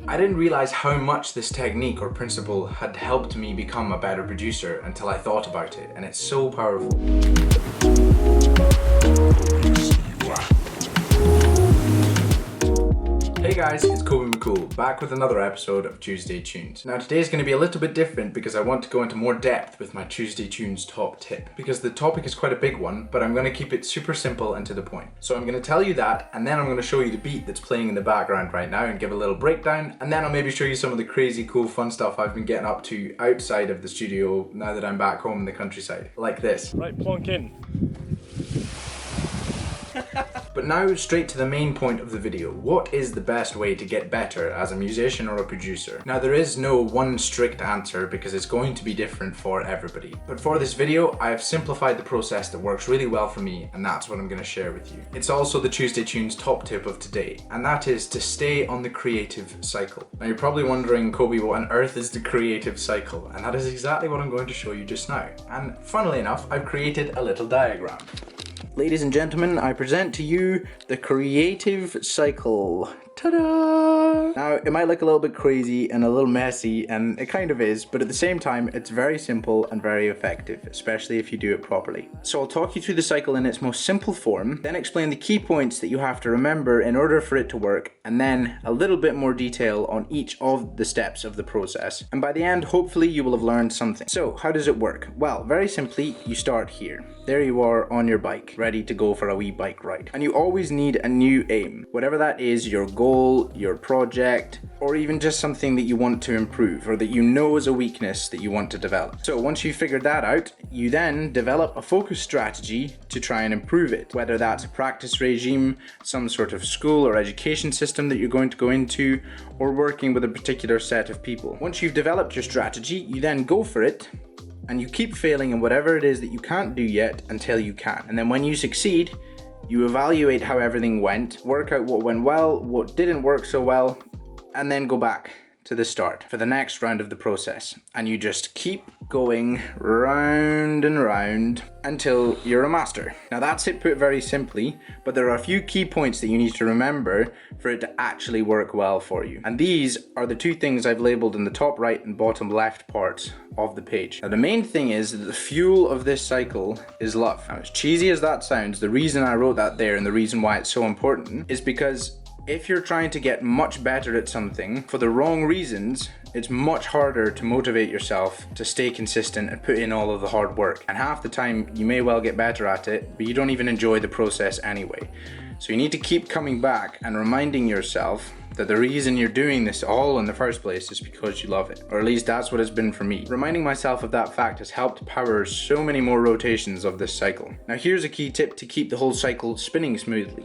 I didn't realize how much this technique or principle had helped me become a better producer until I thought about it, and it's so powerful. Hey guys, it's Kobi McCoull, back with another episode of Tuesday Tunes. Now today's going to be a little bit different because I want to go into more depth with my Tuesday Tunes top tip. Because the topic is quite a big one, but I'm going to keep it super simple and to the point. So I'm going to tell you that, and then I'm going to show you the beat that's playing in the background right now and give a little breakdown, and then I'll maybe show you some of the crazy cool fun stuff I've been getting up to outside of the studio now that I'm back home in the countryside. Like this. Right, plonk in. But now straight to the main point of the video. What is the best way to get better as a musician or a producer? Now there is no one strict answer because it's going to be different for everybody. But for this video, I have simplified the process that works really well for me, and that's what I'm going to share with you. It's also the Tuesday Tunes top tip of today, and that is to stay on the creative cycle. Now you're probably wondering, Kobi, what on earth is the creative cycle? And that is exactly what I'm going to show you just now. And funnily enough, I've created a little diagram. Ladies and gentlemen, I present to you the creative cycle. Ta-da! Now, it might look a little bit crazy and a little messy, and it kind of is, but at the same time, it's very simple and very effective, especially if you do it properly. So I'll talk you through the cycle in its most simple form, then explain the key points that you have to remember in order for it to work, and then a little bit more detail on each of the steps of the process. And by the end, hopefully you will have learned something. So, how does it work? Well, very simply, you start here. There you are on your bike, ready to go for a wee bike ride. And you always need a new aim, whatever that is, your goal, your project, or even just something that you want to improve or that you know is a weakness that you want to develop. So once you've figured that out, you then develop a focus strategy to try and improve it, whether that's a practice regime, some sort of school or education system that you're going to go into, or working with a particular set of people. Once you've developed your strategy, you then go for it, and you keep failing in whatever it is that you can't do yet until you can. And then when you succeed, you evaluate how everything went, work out what went well, what didn't work so well, and then go back to the start for the next round of the process. And you just keep going round and round until you're a master. Now that's it put very simply, but there are a few key points that you need to remember for it to actually work well for you. And these are the two things I've labeled in the top right and bottom left parts of the page. Now the main thing is that the fuel of this cycle is love. Now as cheesy as that sounds, the reason I wrote that there and the reason why it's so important is because if you're trying to get much better at something for the wrong reasons, it's much harder to motivate yourself to stay consistent and put in all of the hard work. And half the time you may well get better at it, but you don't even enjoy the process anyway. So you need to keep coming back and reminding yourself that the reason you're doing this all in the first place is because you love it. Or at least that's what it's been for me. Reminding myself of that fact has helped power so many more rotations of this cycle. Now here's a key tip to keep the whole cycle spinning smoothly.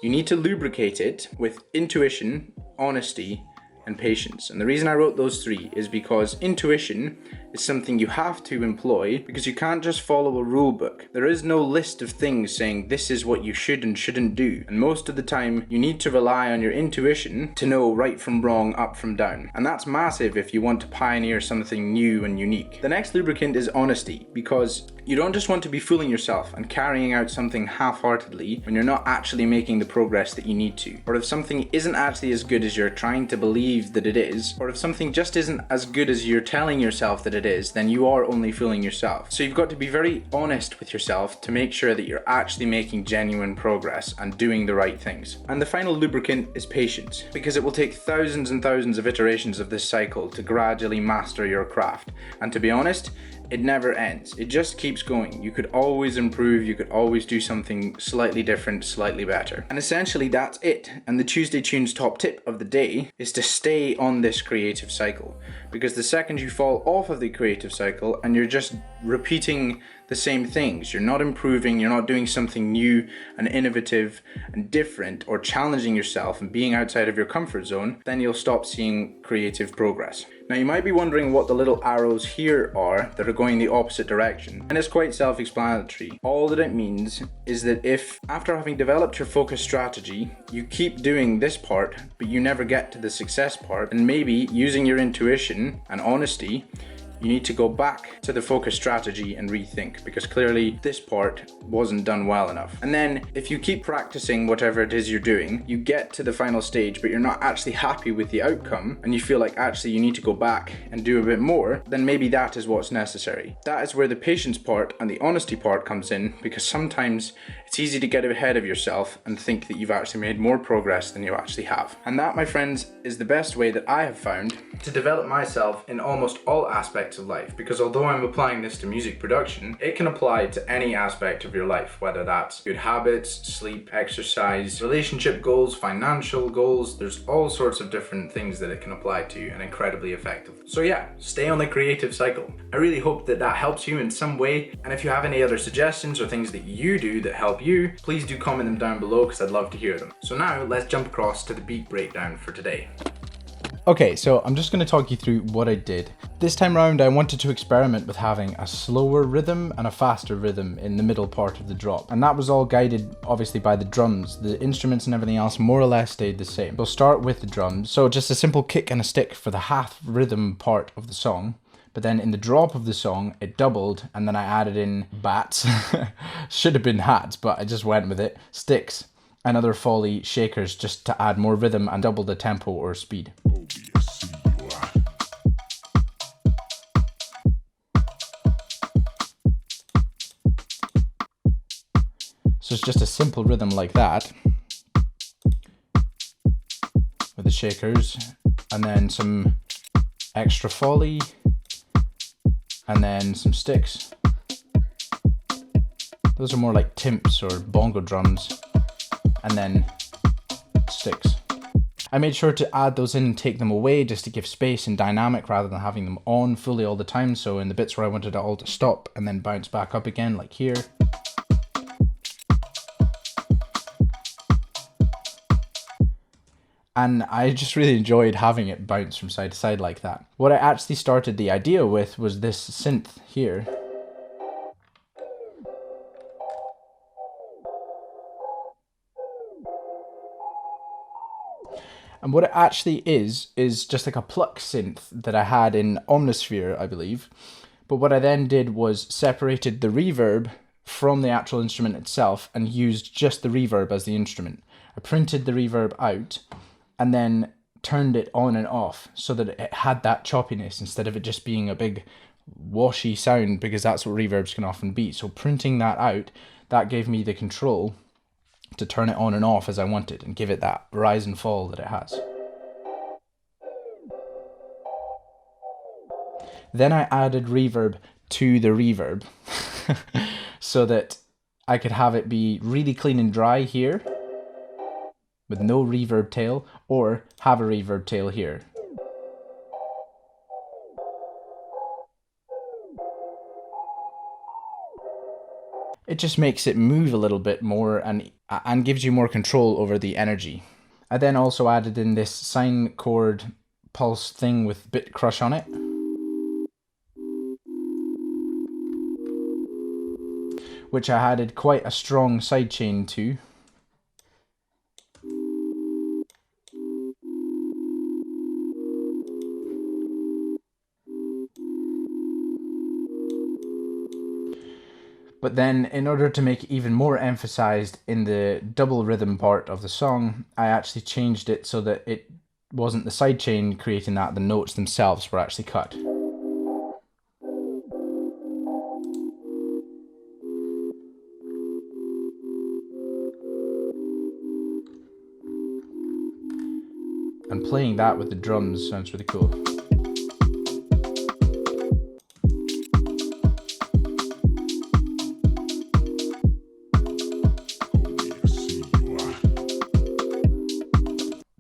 You need to lubricate it with intuition, honesty, and patience. And the reason I wrote those three is because intuition is something you have to employ because you can't just follow a rule book. There is no list of things saying this is what you should and shouldn't do. And most of the time you need to rely on your intuition to know right from wrong, up from down. And that's massive if you want to pioneer something new and unique. The next lubricant is honesty, because you don't just want to be fooling yourself and carrying out something half-heartedly when you're not actually making the progress that you need to. Or if something isn't actually as good as you're trying to believe that it is, or if something just isn't as good as you're telling yourself that it is, then you are only fooling yourself. So you've got to be very honest with yourself to make sure that you're actually making genuine progress and doing the right things. And the final lubricant is patience, because it will take thousands and thousands of iterations of this cycle to gradually master your craft. And to be honest, it never ends. It just keeps going. You could always improve, you could always do something slightly different, slightly better. And essentially that's it. And the Tuesday Tunes top tip of the day is to stay on this creative cycle. Because the second you fall off of the creative cycle and you're just repeating the same things, you're not improving, you're not doing something new and innovative and different or challenging yourself and being outside of your comfort zone, then you'll stop seeing creative progress. Now you might be wondering what the little arrows here are that are going the opposite direction, and it's quite self-explanatory. All that it means is that if, after having developed your focus strategy, you keep doing this part, but you never get to the success part, and maybe using your intuition and honesty, you need to go back to the focus strategy and rethink, because clearly this part wasn't done well enough. And then if you keep practicing whatever it is you're doing, you get to the final stage but you're not actually happy with the outcome, and you feel like actually you need to go back and do a bit more, then maybe that is what's necessary. That is where the patience part and the honesty part comes in, because sometimes it's easy to get ahead of yourself and think that you've actually made more progress than you actually have. And that, my friends, is the best way that I have found to develop myself in almost all aspects of life, because although I'm applying this to music production, it can apply to any aspect of your life, whether that's good habits, sleep, exercise, relationship goals, financial goals. There's all sorts of different things that it can apply to, and incredibly effective. So yeah, stay on the creative cycle. I really hope that that helps you in some way, and if you have any other suggestions or things that you do that help you, please do comment them down below, because I'd love to hear them. So now let's jump across to the beat breakdown for today. Okay, so I'm just going to talk you through what I did. This time around I wanted to experiment with having a slower rhythm and a faster rhythm in the middle part of the drop. And that was all guided obviously by the drums. The instruments and everything else more or less stayed the same. We'll start with the drums. So just a simple kick and a stick for the half rhythm part of the song. But then in the drop of the song, it doubled, and then I added in bats. Should have been hats, but I just went with it. Sticks and other foley shakers just to add more rhythm and double the tempo or speed. So it's just a simple rhythm like that with the shakers, and then some extra foley, and then some sticks. Those are more like timps or bongo drums, and then sticks. I made sure to add those in and take them away just to give space and dynamic rather than having them on fully all the time. So in the bits where I wanted it all to stop and then bounce back up again, like here. And I just really enjoyed having it bounce from side to side like that. What I actually started the idea with was this synth here. And what it actually is just like a pluck synth that I had in Omnisphere, I believe. But what I then did was separated the reverb from the actual instrument itself and used just the reverb as the instrument. I printed the reverb out and then turned it on and off so that it had that choppiness instead of it just being a big washy sound, because that's what reverbs can often be. So printing that out, that gave me the control to turn it on and off as I wanted and give it that rise and fall that it has. Then I added reverb to the reverb so that I could have it be really clean and dry here with no reverb tail, or have a reverb tail here. It just makes it move a little bit more and gives you more control over the energy. I then also added in this sine chord pulse thing with bit crush on it. Which I added quite a strong sidechain to. But then, in order to make it even more emphasized in the double rhythm part of the song, I actually changed it so that it wasn't the sidechain creating that, the notes themselves were actually cut. And playing that with the drums sounds really cool.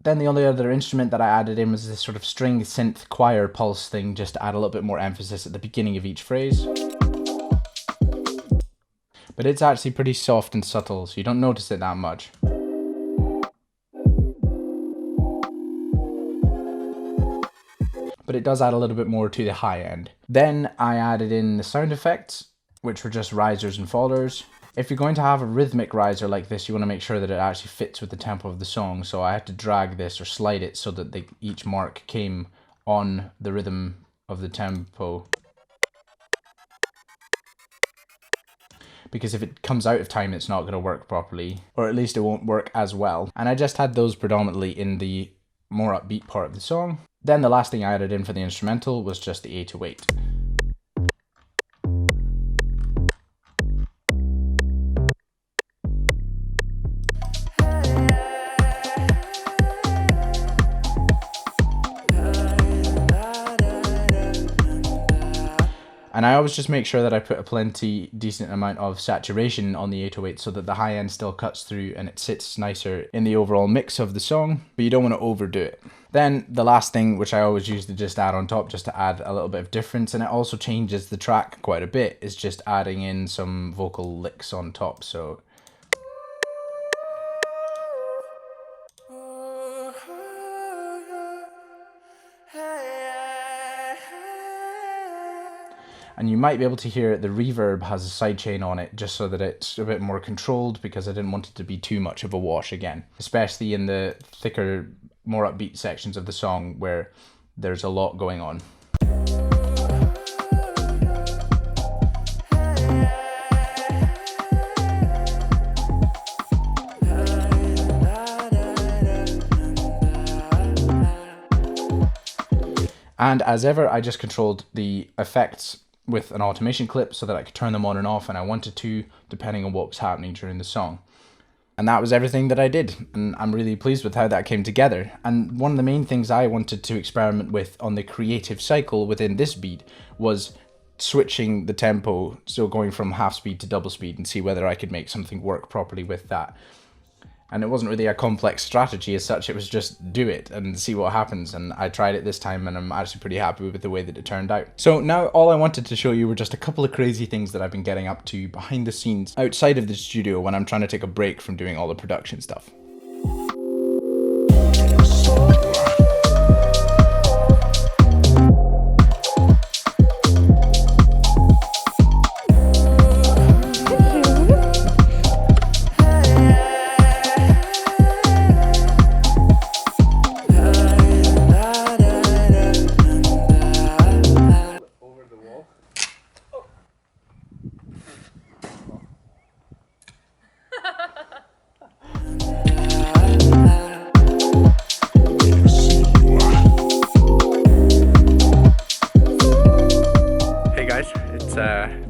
Then the only other instrument that I added in was this sort of string synth choir pulse thing, just to add a little bit more emphasis at the beginning of each phrase. But it's actually pretty soft and subtle, so you don't notice it that much. But it does add a little bit more to the high end. Then I added in the sound effects, which were just risers and fallers. If you're going to have a rhythmic riser like this, you want to make sure that it actually fits with the tempo of the song. So I had to drag this or slide it so that each mark came on the rhythm of the tempo. because if it comes out of time, it's not going to work properly, or at least it won't work as well. And I just had those predominantly in the more upbeat part of the song. Then the last thing I added in for the instrumental was just the 808. And I always just make sure that I put a plenty decent amount of saturation on the 808 so that the high end still cuts through and it sits nicer in the overall mix of the song, but you don't want to overdo it. Then the last thing, which I always use to just add on top just to add a little bit of difference, and it also changes the track quite a bit, is just adding in some vocal licks on top. So and you might be able to hear the reverb has a sidechain on it just so that it's a bit more controlled, because I didn't want it to be too much of a wash again, especially in the thicker, more upbeat sections of the song where there's a lot going on. And as ever, I just controlled the effects with an automation clip so that I could turn them on and off, and I wanted to, depending on what was happening during the song. And that was everything that I did, and I'm really pleased with how that came together. And one of the main things I wanted to experiment with on the creative cycle within this beat was switching the tempo, so going from half speed to double speed, and see whether I could make something work properly with that. And it wasn't really a complex strategy as such, it was just do it and see what happens. And I tried it this time and I'm actually pretty happy with the way that it turned out. So now all I wanted to show you were just a couple of crazy things that I've been getting up to behind the scenes outside of the studio when I'm trying to take a break from doing all the production stuff.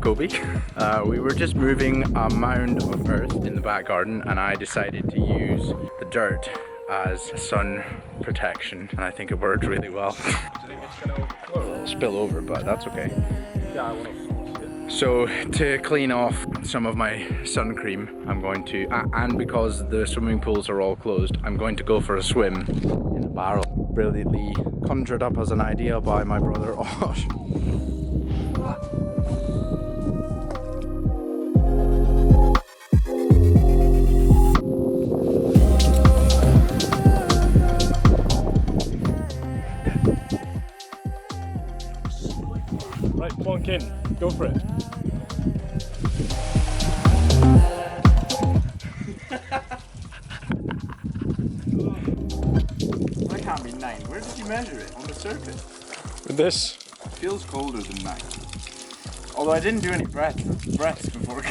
Kobi. We were just moving a mound of earth in the back garden and I decided to use the dirt as sun protection, and I think it worked really well. Do you think it's gonna spill over, but that's okay. Yeah, I want to. So to clean off some of my sun cream, I'm going to, and because the swimming pools are all closed, I'm going to go for a swim in a barrel. Brilliantly conjured up as an idea by my brother Osh. Right, plonk in, go for it. That can't be 9. Where did you measure it? On the surface? With this? It feels colder than 9. Although I didn't do any breaths before.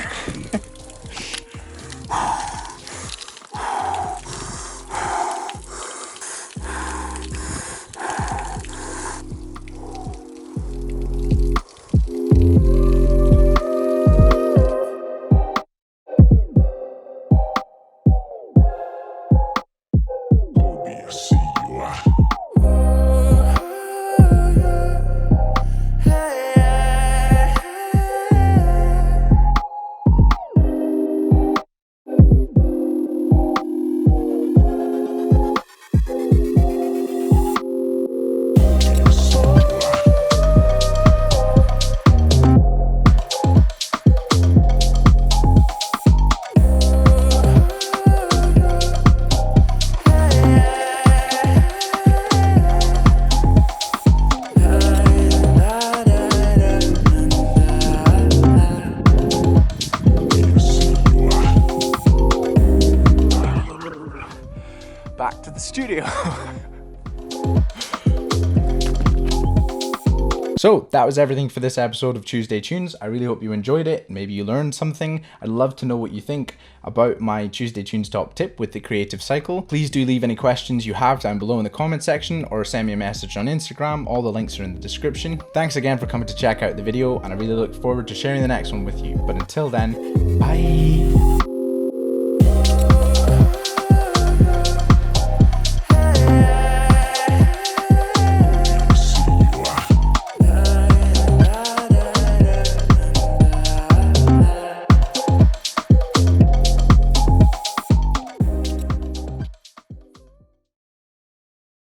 So that was everything for this episode of Tuesday Tunes. I really hope you enjoyed it. Maybe you learned something. I'd love to know what you think about my Tuesday Tunes top tip with the creative cycle. Please do leave any questions you have down below in the comment section or send me a message on Instagram. All the links are in the description. Thanks again for coming to check out the video, and I really look forward to sharing the next one with you. But until then, bye!